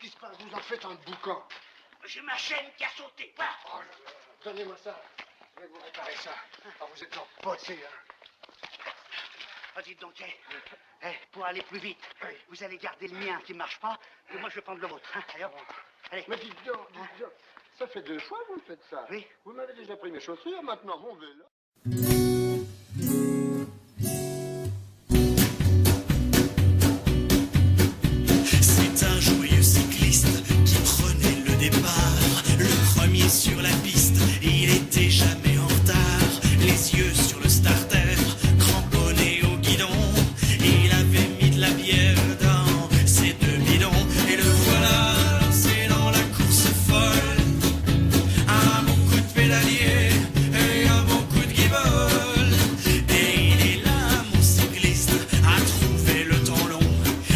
qui se passe? Vous en faites un boucan. J'ai ma chaîne qui a sauté. Voilà. Oh là là. Donnez-moi ça. Je vais vous réparer ça. Ah, vous êtes empoté, hein. Ah, dites donc, pour aller plus vite, vous allez garder le mien qui ne marche pas, et moi je vais prendre le vôtre. Hein. Allez, hop. Allez. Mais dites donc. Ça fait 2 fois que vous faites ça. Oui. Vous m'avez déjà pris mes chaussures, maintenant mon vélo. C'est un joyeux cycliste qui prenait le départ, le premier sur la piste, il était jamais en retard, les yeux sur le starter, cramponné au guidon, il avait mis de la bière dans ses 2 bidons, et le voilà lancé dans la course folle, un bon coup de pédalier et un bon coup de guibole, et il est là mon cycliste à trouver le temps long,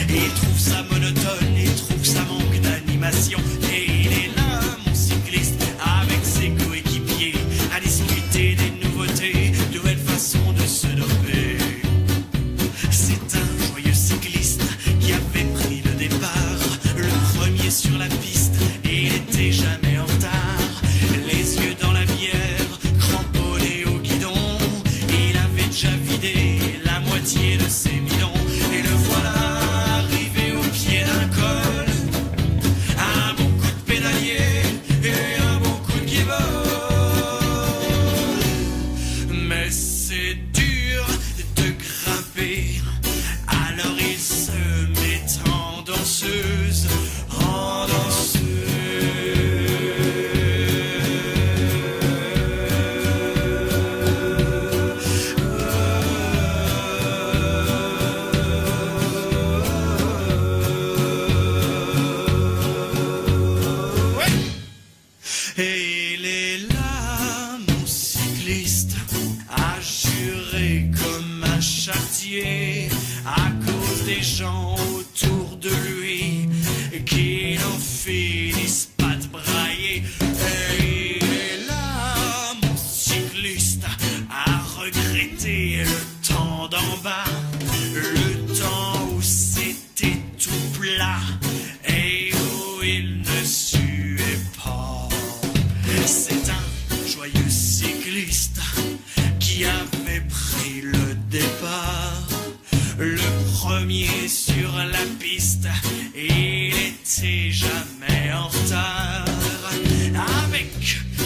et il trouve ça monotone, il trouve ça manque d'animation, et il est là mon cycliste avec ses coéquipiers à discuter des nouveautés, de nouvelles façons de se doper. C'est un joyeux cycliste qui avait pris le départ, le premier sur la piste, et il était jamais en retard, les yeux dans la bière, cramponné au guidon, il avait déjà vidé la moitié de ses bidons, et le voilà arrivé au pied d'un col, un bon coup de pédalier et un bon coup de guibole, mais c'est dur de grimper, alors il se met en danseuse, en danseuse. Et il est là, mon cycliste, à jurer comme un charretier, à cause des gens autour de lui, qui n'en finissent pas de brailler. Et il est là, mon cycliste, à regretter le temps d'en bas, le temps où c'était tout plat, et où il ne suait pas. C'est un joyeux cycliste qui avait pris le départ, le premier sur la piste, il était jamais en retard, avec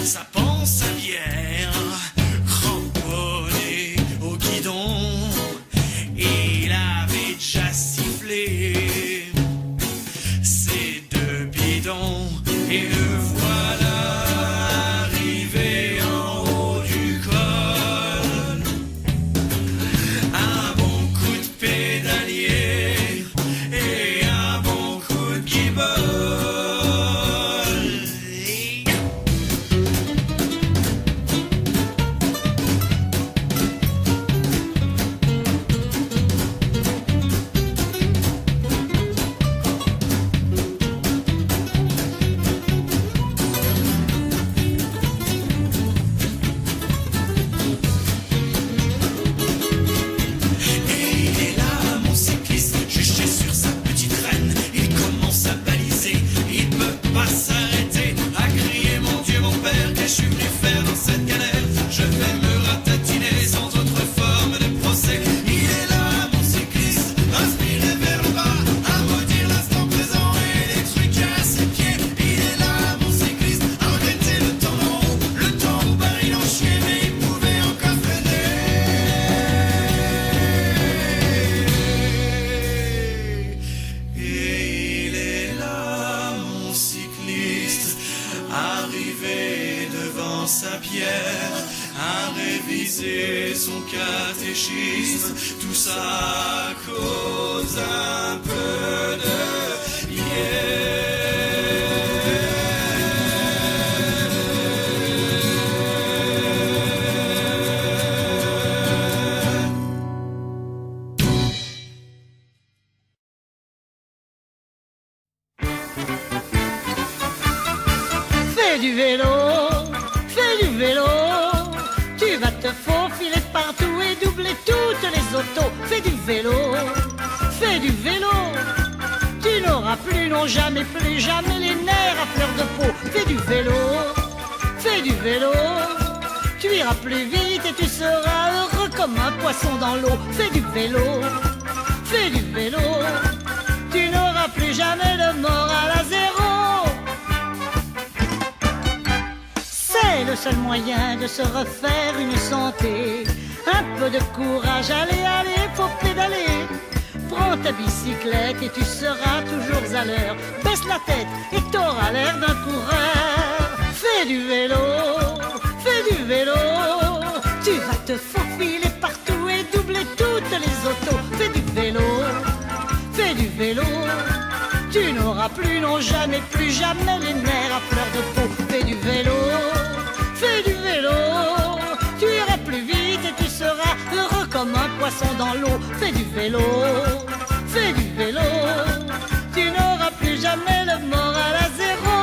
sa panse à bière, cramponné au guidon, il avait déjà sifflé ses 2 bidons, et le voilà arrivé en haut du col, un bon coup de pédalier et un bon coup de guibole. Et il est là, mon cycliste, juché sur sa petite reine, il commence à baliser, il peut pas s'arrêter, à crier mon Dieu, mon Père, que je suis venu faire dans cette galère, je vais me ratatiner sans autre forme de procès. Il est là, mon cycliste, inspiré vers le bas, à maudire l'instant présent et les trucs à ses pieds. Il est là, mon cycliste, à regretter le temps d'en haut, le temps où il en chiait, mais il pouvait encore freiner. Et il est là, mon cycliste, arrivé devant sa pierre, à réviser son catéchisme, tout ça à cause un peu de bière. Fais du vélo, fais du vélo. Tu vas te faufiler partout et doubler toutes les autos. Fais du vélo, fais du vélo. Tu n'auras plus, non jamais, plus jamais les nerfs à fleur de peau. Fais du vélo, fais du vélo. Tu iras plus vite et tu seras heureux comme un poisson dans l'eau. Fais du vélo, fais du vélo. Tu n'auras plus jamais le moral à zéro. C'est le seul moyen de se refaire une santé. Un peu de courage, allez, allez, faut pédaler. Prends ta bicyclette et tu seras toujours à l'heure. Baisse la tête et t'auras l'air d'un coureur. Fais du vélo, fais du vélo. Tu vas te faufiler partout et doubler toutes les autos. Fais du vélo, fais du vélo. Tu n'auras plus, non jamais, plus jamais les nerfs à fleur de peau. Fais du vélo, fais du vélo. Tu iras plus vite et tu seras heureux comme un poisson dans l'eau. Fais du vélo, fais du vélo. Tu n'auras plus jamais le moral à zéro.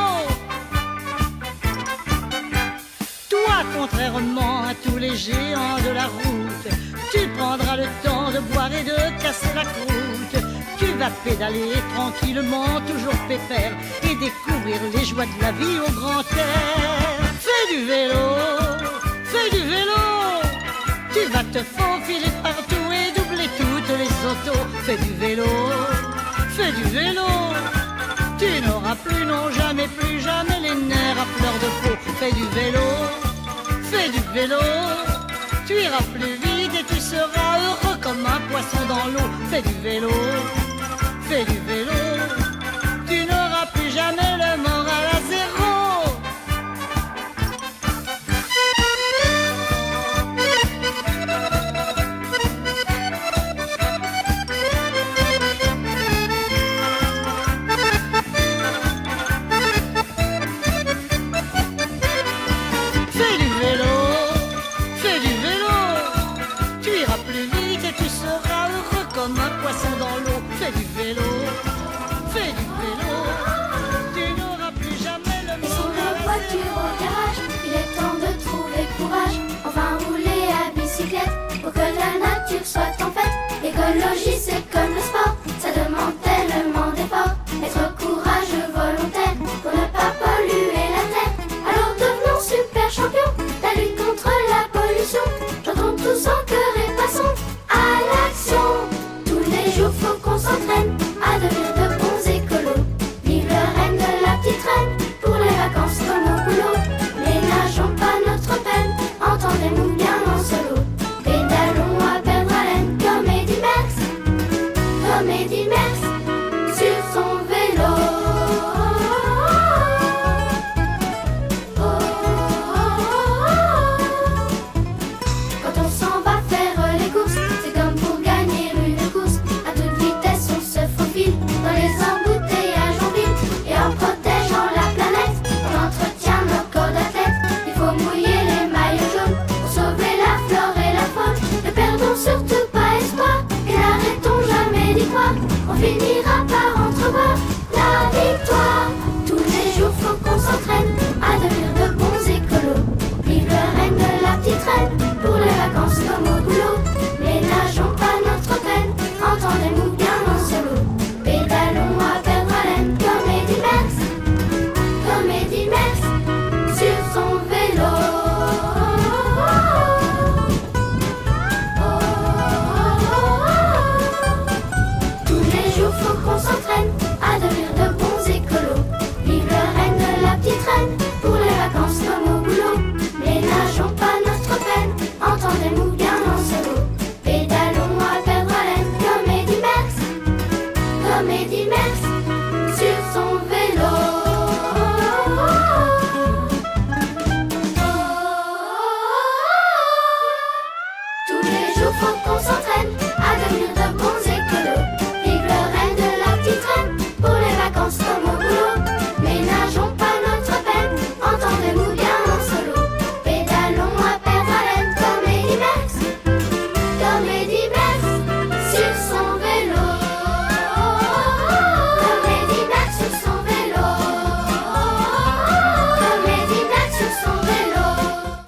Toi, contrairement à tous les géants de la route, tu prendras le temps de boire et de casser la croûte. Tu vas pédaler tranquillement, toujours pépère, et découvrir les joies de la vie au grand air. Fais du vélo, fais du vélo. Tu vas te faufiler partout et doubler toutes les autos. Fais du vélo, fais du vélo. Tu n'auras plus, non jamais, plus jamais les nerfs à fleur de peau. Fais du vélo, fais du vélo. Tu iras plus vite et tu seras heureux comme un poisson dans l'eau. Fais du vélo, fais du vélo. Tu n'auras plus jamais le moral à zéro. Fais du vélo, fais du vélo. Tu iras plus vite et tu seras heureux comme un poisson dans l'eau. Fais du vélo, fais du vélo. Tu n'auras plus jamais le Laissons moral nos à voitures au garage, il est temps de trouver courage. Enfin rouler à bicyclette pour que la nature soit en fête. L'écologie c'est comme le sport, ça demande tellement d'efforts. Être courageux volontaire pour ne pas polluer la terre. Alors devenons super champions, la lutte contre la pollution. Chantons tous en chœur et passons à l'action. Tous les jours faut qu'on s'entraîne à devenir de bons écolos. Vive le règne de la petite reine, pour les vacances comme au boulot. Ménageons pas notre peine, entendez-nous bien en solo. Pédalons à perdre haleine comme Eddy Merckx sur son vélo. Quand on s'en va faire les courses, c'est comme pour gagner une course. À toute vitesse on se faufile dans les embouteillages en ville. Et en protégeant la planète, on entretient nos corps d'athlètes. Il faut mouiller les maillots jaunes pour sauver la flore et la faune. Ne perdons surtout pas espoir et n'arrêtons jamais d'y croire. On finira par entrevoir la victoire. Tous les jours faut qu'on s'entraîne à devenir de bons écolos. Vive le règne de la petite reine, pour les vacances comme au boulot. Ménageons pas notre peine, entendez-nous bien en solo. Pédalons à perdre haleine comme Eddy Merckx sur son vélo. Tous les jours faut qu'on s'entraîne à devenir de bons écolos. Vive le règne de la petite reine, pour les vacances comme au boulot. Ménageons pas notre peine, entendez-nous bien en solo. Pédalons à perdre haleine comme Eddy Merckx